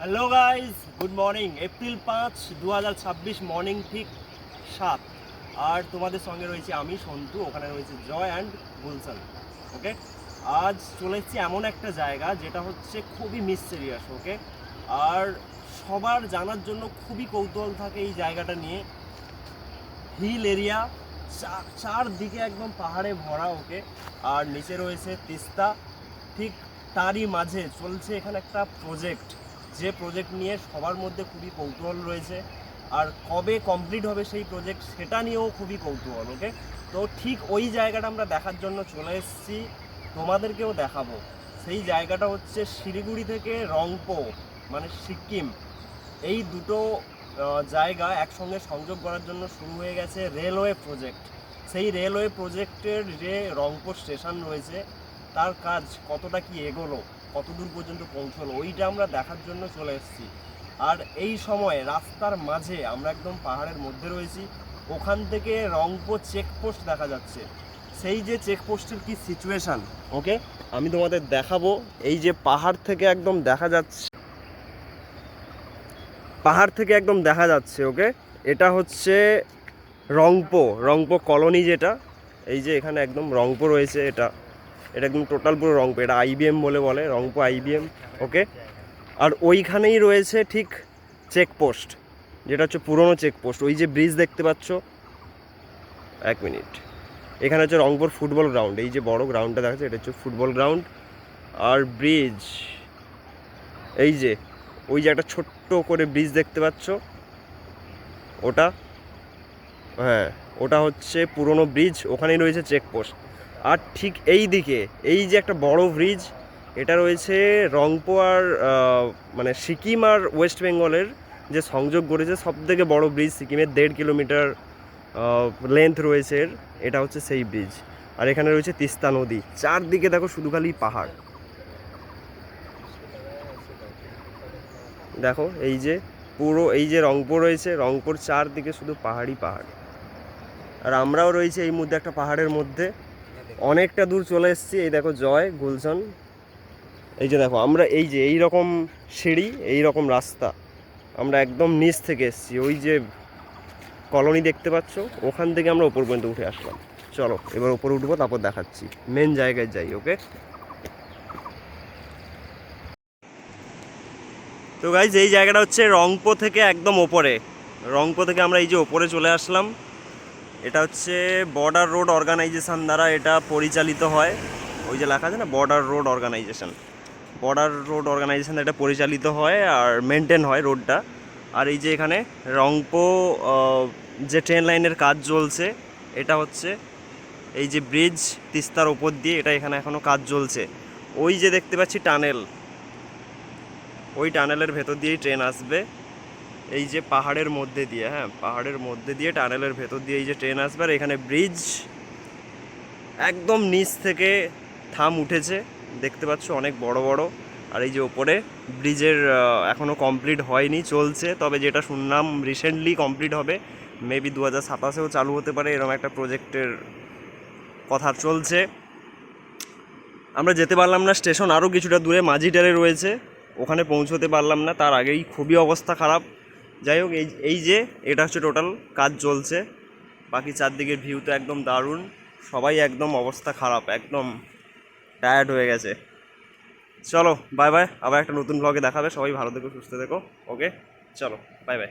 Hello guys, good morning. April 5, 2026 morning ঠিক 7। আর তোমাদের সঙ্গে রয়েছে আমি সন্তু, ওখানে রয়েছে জয় অ্যান্ড গুলশান। ওকে, আজ চলে এসেছি এমন একটা জায়গা যেটা হচ্ছে খুবই মিস্টেরিয়াস। ওকে, আর সবার জানার জন্য খুবই কৌতূহল থাকে এই জায়গাটা নিয়ে। হিল এরিয়া, চারদিকে একদম পাহাড়ে ভরা। ওকে, আর নিচে রয়েছে তিস্তা। ঠিক তারই মাঝে চলছে এখানে একটা প্রজেক্ট, যে প্রজেক্ট নিয়ে সবার মধ্যে খুবই কৌতূহল রয়েছে। আর কবে কমপ্লিট হবে সেই প্রজেক্ট সেটা নিয়েও খুবই কৌতূহল। ওকে, তো ঠিক ওই জায়গাটা আমরা দেখার জন্য চলে এসেছি, তোমাদেরকেও দেখাবো। সেই জায়গাটা হচ্ছে শিলিগুড়ি থেকে রংপো, মানে সিকিম, এই দুটো জায়গা একসঙ্গে সংযোগ করার জন্য শুরু হয়ে গেছে রেলওয়ে প্রজেক্ট। সেই রেলওয়ে প্রজেক্টের যে রংপুর স্টেশন রয়েছে তার কাজ কতটা কি এগোলো, কতদূর পর্যন্ত পৌঁছলো, ওইটা আমরা দেখার জন্য চলে এসেছি। আর এই সময় রাস্তার মাঝে আমরা একদম পাহাড়ের মধ্যে রয়েছি, ওখান থেকে রংপুর চেকপোস্ট দেখা যাচ্ছে। সেই যে চেকপোস্টের কি সিচুয়েশান, ওকে, আমি তোমাদের দেখাবো। এই যে পাহাড় থেকে একদম দেখা যাচ্ছে, পাহাড় থেকে একদম দেখা যাচ্ছে। ওকে, এটা হচ্ছে রংপো কলোনি, যেটা এই যে এখানে একদম রংপো রয়েছে। এটা একদম টোটাল পুরো রংপো, এটা আইবিএম বলে রংপো আইবিএম। ওকে, আর ওইখানেই রয়েছে ঠিক চেকপোস্ট, যেটা হচ্ছে পুরনো চেকপোস্ট। ওই যে ব্রিজ দেখতে পাচ্ছ, এক মিনিট, এখানে হচ্ছে রংপুর ফুটবল গ্রাউন্ড। এই যে বড় গ্রাউন্ডটা দেখাচ্ছে, এটা হচ্ছে ফুটবল গ্রাউন্ড। আর ব্রিজ, এই যে ওই যে একটা ছোট্ট করে ব্রিজ দেখতে পাচ্ছ, ওটা, হ্যাঁ, ওটা হচ্ছে পুরনো ব্রিজ, ওখানেই রয়েছে চেকপোস্ট। আর ঠিক এই দিকে এই যে একটা বড় ব্রিজ, এটা রয়েছে রংপো আর মানে সিকিম আর ওয়েস্ট বেঙ্গলের যে সংযোগ করেছে সব থেকে বড় ব্রিজ সিকিমের, 1.5 কিলোমিটার লেন্থ রয়েছে এর। এটা হচ্ছে সেই ব্রিজ। আর এখানে রয়েছে তিস্তা নদী, চারদিকে দেখো শুধু খালি পাহাড়। দেখো এই যে পুরো এই যে রংপো রয়েছে, রংপুর চারদিকে শুধু পাহাড়ই পাহাড়। আর আমরাও রয়েছি এই মধ্যে একটা পাহাড়ের মধ্যে, অনেকটা দূর চলে এসেছি। এই দেখো জয়, গুলশান, এই যে দেখো আমরা এই যে এই রকম সিঁড়ি, এই রকম রাস্তা, আমরা একদম নিচ থেকে এসেছি। ওই যে কলোনি দেখতে পাচ্ছ, ওখান থেকে আমরা ওপর পর্যন্ত উঠে আসলাম। চলো এবার ওপরে উঠবো, তারপর দেখাচ্ছি, মেন জায়গায় যাই। ওকে, তো গাইজ এই জায়গাটা হচ্ছে রংপো থেকে একদম ওপরে। রংপো থেকে আমরা এই যে ওপরে চলে আসলাম। এটা হচ্ছে বর্ডার রোড অর্গানাইজেশন দ্বারা এটা পরিচালিত হয়। ওই যে লেখা আছে না, বর্ডার রোড অর্গানাইজেশন, এটা পরিচালিত হয় আর মেনটেন হয় রোডটা। আর এই যে এখানে রংপো যে ট্রেন লাইনের কাজ চলছে, এটা হচ্ছে এই যে ব্রিজ তিস্তার ওপর দিয়ে, এটা এখানে এখনও কাজ চলছে। ওই যে দেখতে পাচ্ছি টানেল, ওই টানেলের ভেতর দিয়েই ট্রেন আসবে। এই যে পাহাড়ের মধ্যে দিয়ে, হ্যাঁ, পাহাড়ের মধ্যে দিয়ে টানেলের ভেতর দিয়ে এই যে ট্রেন আসবে। আর এখানে ব্রিজ একদম নিচ থেকে থাম উঠেছে, দেখতে পাচ্ছ, অনেক বড় বড়। আর এই যে ওপরে ব্রিজের এখনও কমপ্লিট হয়নি, চলছে। তবে যেটা শুনলাম রিসেন্টলি কমপ্লিট হবে, মেবি 2027-এও চালু হতে পারে, এরকম একটা প্রজেক্টের কথা চলছে। আমরা যেতে পারলাম না, স্টেশন আরও কিছুটা দূরে মাঝিটারে রয়েছে, ওখানে পৌঁছতে পারলাম না, তার আগেই খুবই অবস্থা খারাপ। যাই হোক, এই যে এটা হচ্ছে টোটাল কাজ চলছে। বাকি চারদিকের ভিউ তো একদম দারুণ, সবাই একদম অবস্থা খারাপ, একদম টায়ার্ড হয়ে গেছে। চলো বাই বাই, আবার একটা নতুন ব্লগে দেখাবে। সবাই ভালো থেকো, সুস্থ থেকো। ওকে, চলো বাই বাই।